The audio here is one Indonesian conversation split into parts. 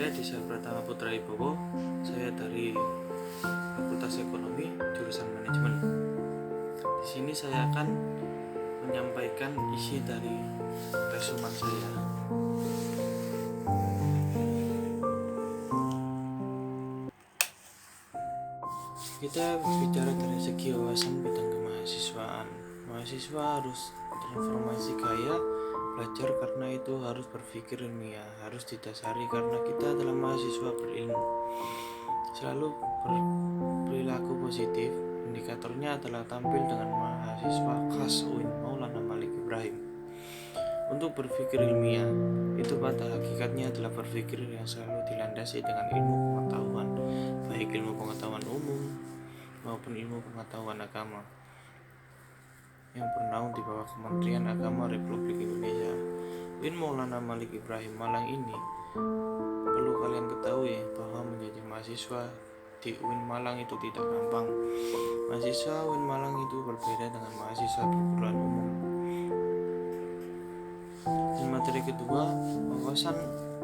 Saya Desa Pratama Putra Ibowo. Saya dari Fakultas Ekonomi, jurusan Manajemen. Di sini saya akan menyampaikan isi dari resumen saya. Kita berbicara dari segi wawasan bidang kemahasiswaan. Mahasiswa harus transformasi gaya belajar karena itu harus berpikir ilmiah, harus didasari karena kita adalah mahasiswa berilmu. Selalu berperilaku positif, indikatornya adalah tampil dengan mahasiswa khas UIN Maulana Malik Ibrahim. Untuk berpikir ilmiah, itu pada hakikatnya adalah berpikir yang selalu dilandasi dengan ilmu pengetahuan, baik ilmu pengetahuan umum maupun ilmu pengetahuan agama yang bernaung di bawah Kementerian Agama Republik Indonesia. UIN Maulana Malik Ibrahim Malang ini perlu kalian ketahui bahwa menjadi mahasiswa di UIN Malang itu tidak gampang. Mahasiswa UIN Malang itu berbeda dengan mahasiswa perguruan umum. Dan materi kedua, wawasan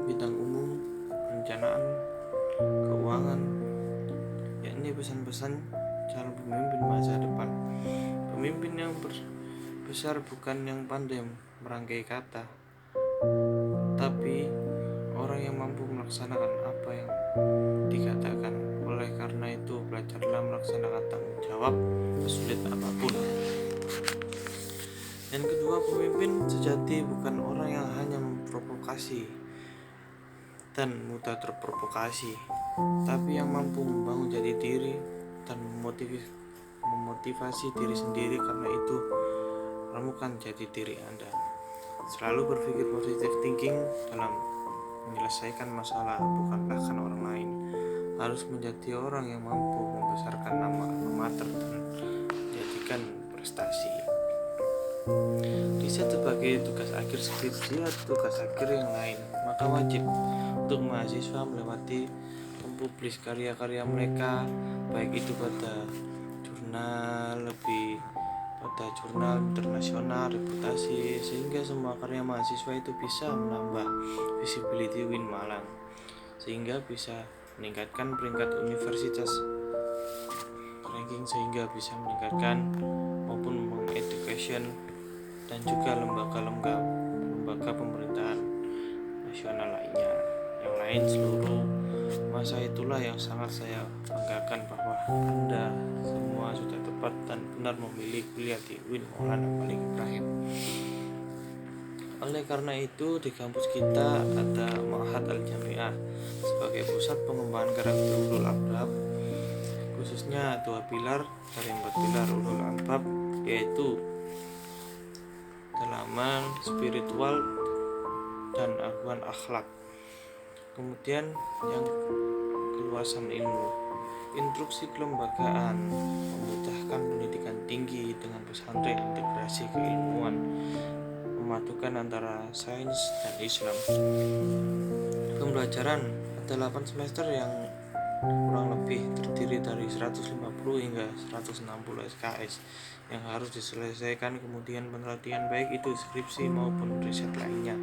bidang umum, perencanaan, keuangan, yakni pesan-pesan calon pemimpin masa depan. Pemimpin yang besar bukan yang pandai merangkai kata, tapi orang yang mampu melaksanakan apa yang dikatakan. Oleh karena itu, belajarlah melaksanakan tanggung jawab sesulit apapun. Yang kedua, pemimpin sejati bukan orang yang hanya memprovokasi dan mudah terprovokasi, tapi yang mampu membangun jati diri dan memotivasi diri sendiri. Karena itu, ramukan jati diri Anda. Selalu berpikir positive thinking dalam menyelesaikan masalah, bukan bahkan orang lain. Harus menjadi orang yang mampu membesarkan nama alma mater dan menjadikan prestasi. Riset sebagai tugas akhir skripsi atau tugas akhir yang lain, maka wajib untuk mahasiswa melewati mempublis karya-karya mereka, baik itu pada jurnal internasional, reputasi, sehingga semua karya mahasiswa itu bisa menambah visibility UIN Malang, sehingga bisa meningkatkan peringkat universitas ranking, sehingga bisa meningkatkan maupun mengeducation dan juga lembaga pemerintahan nasional lainnya. Yang lain seluruh masa itulah yang sangat saya banggakan bahwa Anda semua sudah tepat dan benar memilih kuliah di UIN Maulana Malik Ibrahim. Oleh karena itu, di kampus kita ada Ma'had Al-Jami'ah sebagai pusat pengembangan karakter ulul albab, khususnya 2 pilar dari 4 pilar ulul albab, yaitu kedalaman spiritual dan aguan akhlak. Kemudian yang keluasan ilmu, instruksi kelembagaan, memudahkan pendidikan tinggi dengan pesantren integrasi keilmuan, memadukan antara sains dan Islam. Pembelajaran ada 8 semester yang kurang lebih terdiri dari 150 hingga 160 SKS yang harus diselesaikan. Kemudian penelitian baik itu skripsi maupun riset lainnya.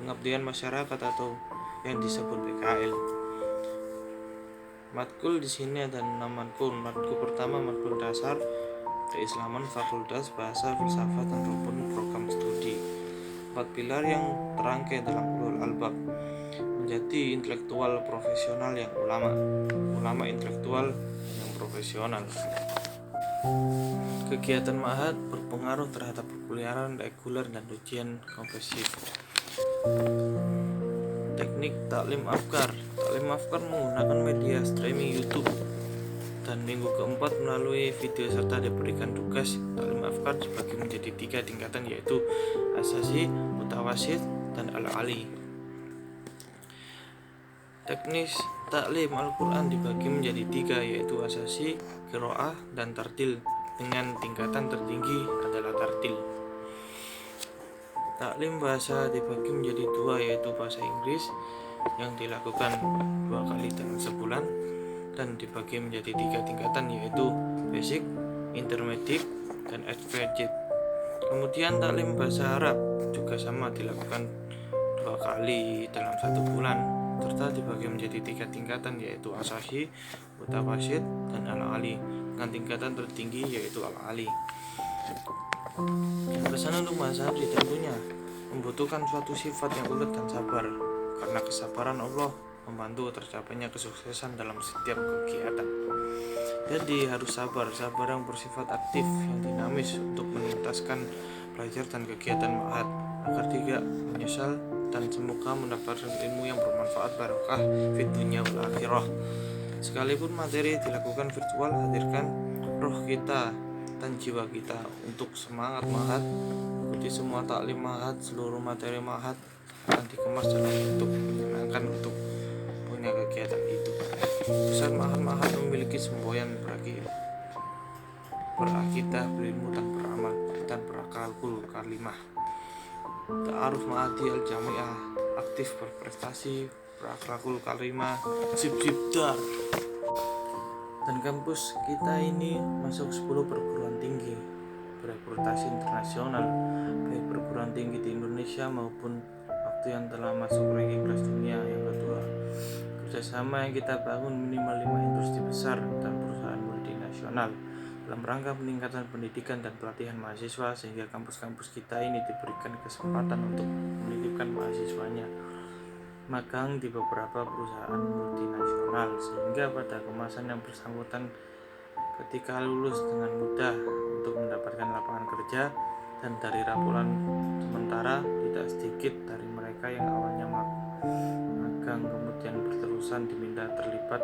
Pengabdian masyarakat atau yang disebut PKL. Matkul di sini ada 6 matkul. Matkul pertama matkul dasar keislaman, fakultas bahasa, filsafat, dan rukun program studi. 4 pilar yang terangkai dalam ulul albab, menjadi intelektual profesional yang ulama intelektual yang profesional. Kegiatan Ma'had berpengaruh terhadap perkuliahan reguler dan ujian komprehensif. Teknik taklim afkar menggunakan media streaming YouTube, dan minggu keempat melalui video serta diberikan tugas. Taklim afkar dibagi menjadi 3 tingkatan, yaitu asasi, mutawasid, dan al-ali. Teknis taklim Al-Quran dibagi menjadi 3, yaitu asasi, qiraah, dan tartil, dengan tingkatan tertinggi adalah tartil. Taklim bahasa dibagi menjadi 2, yaitu bahasa Inggris yang dilakukan 2 kali dalam sebulan, dan dibagi menjadi 3 tingkatan, yaitu basic, intermediate, dan advanced. Kemudian taklim bahasa Arab juga sama dilakukan 2 kali dalam 1 bulan, serta dibagi menjadi 3 tingkatan, yaitu Asahi, Mutawasid, dan Al-Ali, dengan tingkatan tertinggi yaitu Al-Ali. Pesan untuk mazhabri tentunya membutuhkan suatu sifat yang ulet dan sabar, karena kesabaran Allah membantu tercapainya kesuksesan dalam setiap kegiatan. Jadi harus sabar yang bersifat aktif, yang dinamis untuk menuntaskan belajar dan kegiatan ma'had agar tidak menyesal, dan semoga mendapatkan ilmu yang bermanfaat barokah fid dunya wal akhirah. Sekalipun materi dilakukan virtual, hadirkan roh kita dan jiwa kita untuk semangat ma'had. Ikuti semua taklim ma'had, seluruh materi ma'had akan dikemas dalam bentuk menyenangkan untuk punya kegiatan itu. Besar ma'had memiliki semboyan berakidah, berilmu, dan beramal, dan berakhlakul karimah. Ta'aruf Ma'hadi Al-Jami'ah, aktif, berprestasi, berakhlakul karimah, dar. Dan kampus kita ini masuk 10 perguruan tinggi bereputasi internasional, baik perguruan tinggi di Indonesia maupun waktu yang telah masuk ranking kelas dunia. Yang kedua, kerjasama yang kita bangun minimal 5 industri besar dan perusahaan multinasional dalam rangka peningkatan pendidikan dan pelatihan mahasiswa, sehingga kampus-kampus kita ini diberikan kesempatan untuk menitipkan mahasiswanya magang di beberapa perusahaan multinasional, sehingga pada kemasan yang bersangkutan ketika lulus dengan mudah untuk mendapatkan lapangan kerja. Dan dari laporan sementara, tidak sedikit dari mereka yang awalnya magang kemudian berterusan diminta terlibat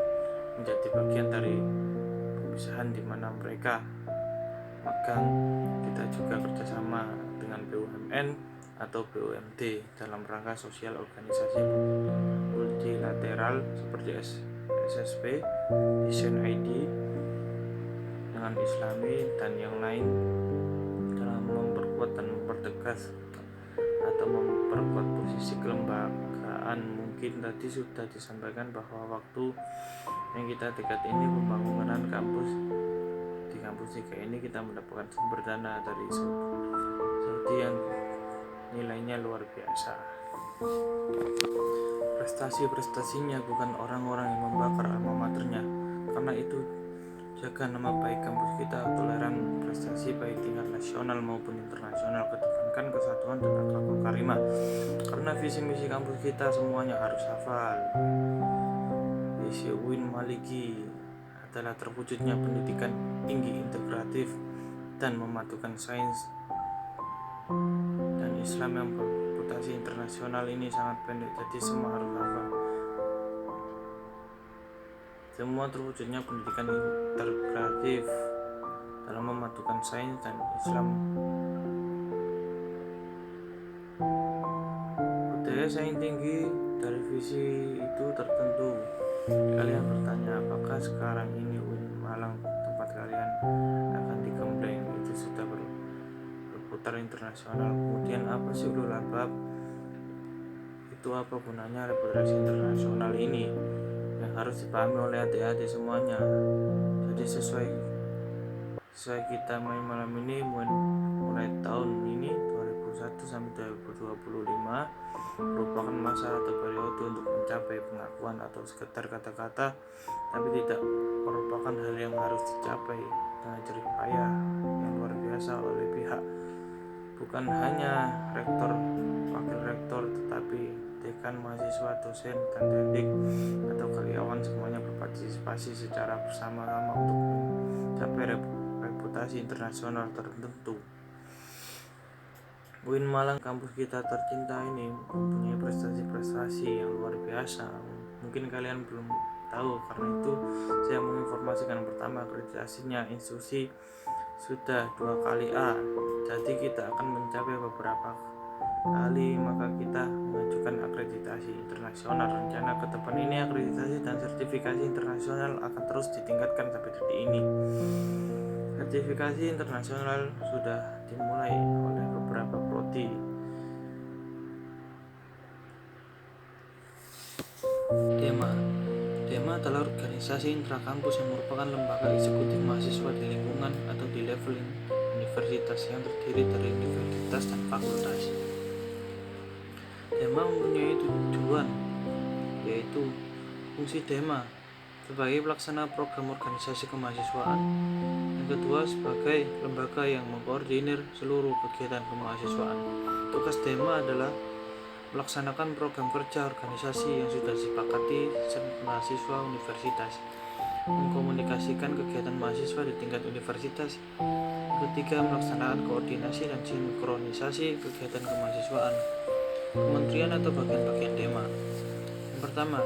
menjadi bagian dari pemisahan di mana mereka magang. Kita juga kerjasama dengan BUMN atau BUMD dalam rangka sosial organisasi multilateral seperti SSP, Design ID, dengan Islami, dan yang lain dalam memperkuat dan mempertegas atau memperkuat posisi kelembagaan. Mungkin tadi sudah disampaikan bahwa waktu yang kita dekat ini pembangunan kampus di kampus 3 ini kita mendapatkan sumber dana dari Saudi yang nilainya luar biasa. Prestasinya bukan orang-orang yang membakar alma maternya. Karena itu, jaga nama baik kampus kita, toleran prestasi baik tingkat nasional maupun internasional, kedepankan kesatuan dan akhlakul karimah. Karena visi misi kampus kita semuanya harus hafal. Visi UIN Maliki adalah terwujudnya pendidikan tinggi integratif dan mematukan sains dan Islam yang berputasi internasional. Ini sangat pendek, jadi semua harus hafal. Semua terwujudnya pendidikan integratif dalam mematukan sains dan Islam. Budaya sains tinggi dari visi itu tertentu. Kalian bertanya, apakah sekarang ini UIN Malang tempat kalian akan digembleng itu sudah berputar internasional? Kemudian apa sih ulul albab? Itu apa gunanya reputasi internasional ini yang harus dipahami oleh adik-adik semuanya. Jadi sesuai kita main malam ini, mulai tahun ini 2021 sampai 2025 merupakan masa atau periode untuk mencapai pengakuan atau sekedar kata-kata, tapi tidak merupakan hal yang harus dicapai dengan jerih payah yang luar biasa oleh pihak bukan hanya rektor, wakil rektor, tetapi dekan, mahasiswa, dosen, dan dendik atau karyawan semuanya berpartisipasi secara bersama-sama untuk mencapai reputasi internasional tertentu. UIN Malang, kampus kita tercinta ini, mempunyai prestasi-prestasi yang luar biasa. Mungkin kalian belum tahu, karena itu saya menginformasikan. Pertama, akreditasinya institusi sudah 2 kali A, jadi kita akan mencapai beberapa kali, maka kita mengajukan akreditasi internasional. Rencana ke depan ini akreditasi dan sertifikasi internasional akan terus ditingkatkan sampai detik ini. Sertifikasi internasional sudah dimulai oleh beberapa prodi. DEMA adalah organisasi intrakampus yang merupakan lembaga eksekutif mahasiswa di lingkungan atau di level universitas yang terdiri dari universitas dan fakultas. Dema mempunyai tujuan, yaitu fungsi Dema sebagai pelaksana program organisasi kemahasiswaan. Yang kedua, sebagai lembaga yang mengkoordinir seluruh kegiatan kemahasiswaan. Tugas Dema adalah melaksanakan program kerja organisasi yang sudah disepakati mahasiswa universitas, mengkomunikasikan kegiatan mahasiswa di tingkat universitas. Ketiga, melaksanakan koordinasi dan sinkronisasi kegiatan kemahasiswaan kementerian atau bagian-bagian Dema. Yang pertama,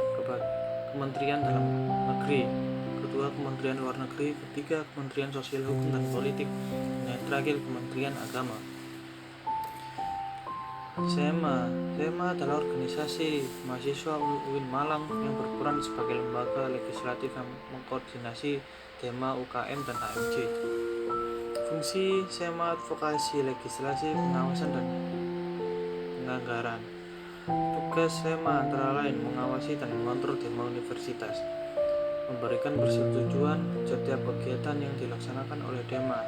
Kementerian Dalam Negeri, kedua Kementerian Luar Negeri, ketiga Kementerian Sosial Hukum dan Politik, dan yang terakhir Kementerian Agama. SEMA adalah organisasi mahasiswa UIN Malang yang berperan sebagai lembaga legislatif yang mengkoordinasi Dema, UKM, dan HMJ. Fungsi SEMA: advokasi, legislasi, pengawasan, dan penganggaran. Tugas SEMA antara lain mengawasi dan mengontrol Dema universitas, memberikan persetujuan setiap kegiatan yang dilaksanakan oleh Dema,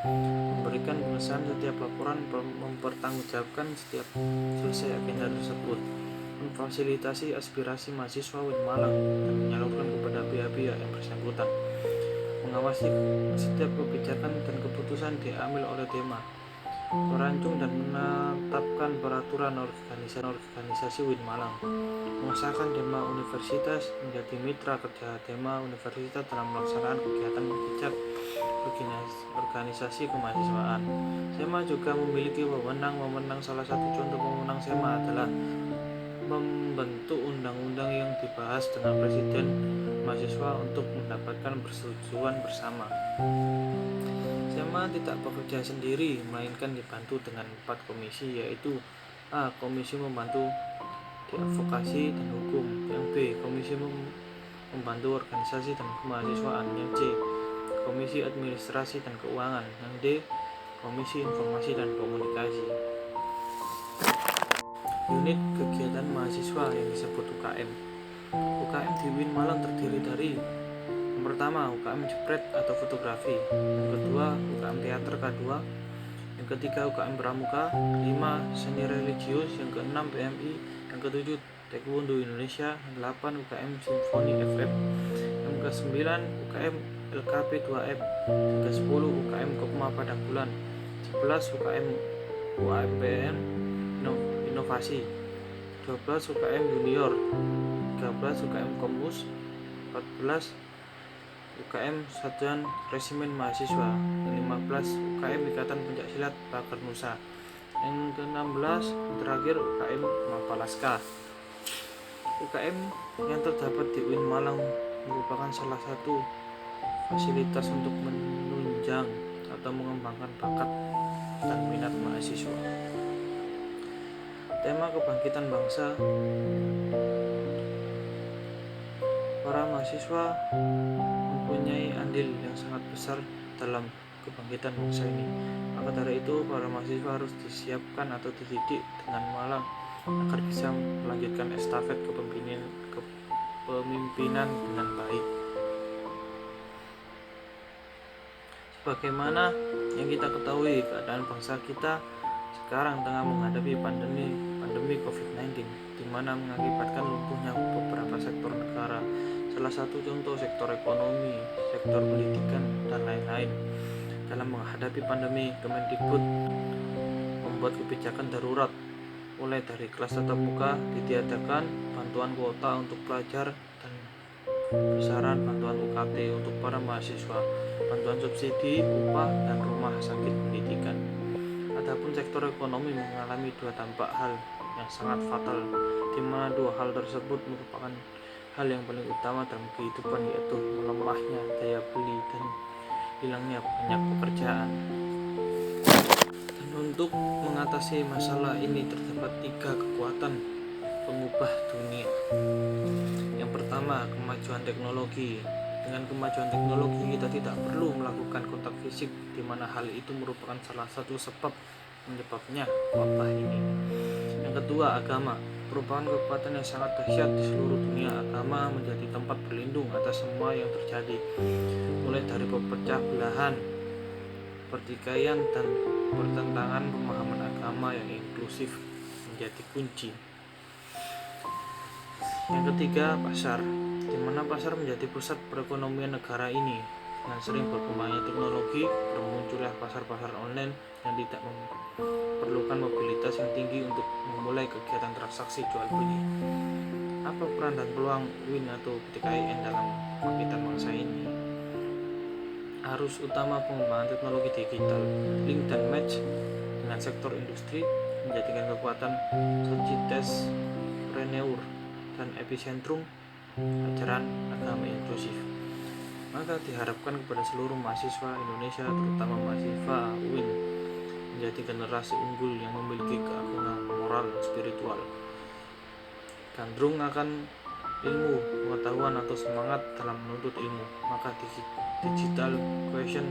memberikan pengesahan setiap laporan, mempertanggungjawabkan setiap selesai agenda tersebut, memfasilitasi aspirasi mahasiswa UIN Malang dan menyalurkan kepada pihak-pihak yang bersangkutan, mengawasi setiap kebijakan dan keputusan diambil oleh Dema, merancang dan menetapkan peraturan organisasi UIN Malang, mengesahkan Dema Universitas menjadi mitra kerja Dema Universitas dalam melaksanakan kegiatan bijak organisasi kemahasiswaan. SEMA juga memiliki wewenang. Salah satu contoh wewenang SEMA adalah membentuk undang-undang yang dibahas dengan presiden mahasiswa untuk mendapatkan persetujuan bersama. SEMA tidak bekerja sendiri, melainkan dibantu dengan 4 komisi, yaitu A. Komisi membantu di advokasi dan hukum, yang B. Komisi membantu organisasi dan kemahasiswaan, yang C. Komisi administrasi dan keuangan, yang D. Komisi informasi dan komunikasi. Unit kegiatan mahasiswa yang disebut UKM. UKM di UIN Malang terdiri dari: yang pertama, UKM jepret atau fotografi, yang kedua, UKM teater K2, yang ketiga, UKM pramuka, 5 seni religius, yang keenam, PMI, yang ketujuh, Taekwondo Indonesia, yang 8 UKM Simfoni FM, yang ke-9 UKM LKP 2M, yang ke-10 UKM Kopma pada bulan, 11 UKM UAMPN Inovasi, 12 UKM Junior, 13 UKM Komus, 14 UKM Satuan Resimen Mahasiswa, yang 15 UKM Ikatan Pencaksilat Pagar Nusa, yang ke-16 terakhir UKM Mapalaska. UKM yang terdapat di UIN Malang merupakan salah satu fasilitas untuk menunjang atau mengembangkan bakat dan minat mahasiswa. Tema kebangkitan bangsa. Para mahasiswa mempunyai andil yang sangat besar dalam kebangkitan bangsa ini. Maka dari itu, para mahasiswa harus disiapkan atau dididik dengan malang agar bisa melanjutkan estafet kepemimpinan dengan baik. Sebagaimana yang kita ketahui, keadaan bangsa kita sekarang tengah menghadapi pandemi COVID-19, di mana mengakibatkan lumpuhnya beberapa sektor negara. Salah satu contoh sektor ekonomi, sektor pendidikan, dan lain-lain. Dalam menghadapi pandemi, Kemendikbud membuat kebijakan darurat, mulai dari kelas tatap muka ditiadakan bantuan kuota untuk pelajar dan besaran bantuan UKT untuk para mahasiswa, bantuan subsidi upah dan rumah sakit pendidikan. Adapun sektor ekonomi mengalami 2 dampak hal yang sangat fatal, di mana 2 hal tersebut merupakan hal yang paling utama dalam kehidupan, yaitu melemahnya daya beli dan hilangnya banyak pekerjaan. Dan untuk mengatasi masalah ini terdapat 3 kekuatan pengubah dunia. Yang pertama, kemajuan teknologi. Dengan kemajuan teknologi, kita tidak perlu melakukan kontak fisik, di mana hal itu merupakan salah satu sebab penyebabnya wabah ini. Yang kedua, agama. Merupakan kekuatan yang sangat dahsyat di seluruh dunia. Agama menjadi tempat berlindung atas semua yang terjadi, mulai dari pecah belahan, pertikaian, dan pertentangan. Pemahaman agama yang inklusif menjadi kunci. Yang ketiga, pasar, di mana pasar menjadi pusat perekonomian negara ini. Dengan sering berkembangnya teknologi, bermunculnya pasar-pasar online yang tidak memerlukan mobilitas yang tinggi untuk memulai kegiatan transaksi jual beli. Apa peran dan peluang UIN atau PTKIN dalam kebangkitan bangsa ini? Arus utama pengembangan teknologi digital, link dan match dengan sektor industri, menjadikan kekuatan societas preneur dan epicentrum ajaran agama inklusif. Maka diharapkan kepada seluruh mahasiswa Indonesia, terutama mahasiswa UIN, menjadi generasi unggul yang memiliki keagungan moral dan spiritual, gandrung akan ilmu, pengetahuan atau semangat dalam menuntut ilmu. Maka digital quotient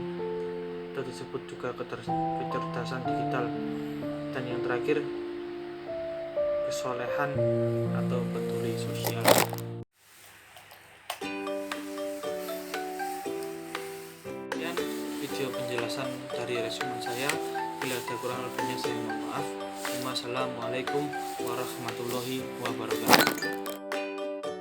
atau disebut juga kecerdasan digital. Dan yang terakhir, kesolehan atau peduli sosial. Sekian video penjelasan dari resumen saya. Bila ada kurang lebihnya saya mohon maaf. Wassalamualaikum warahmatullahi wabarakatuh.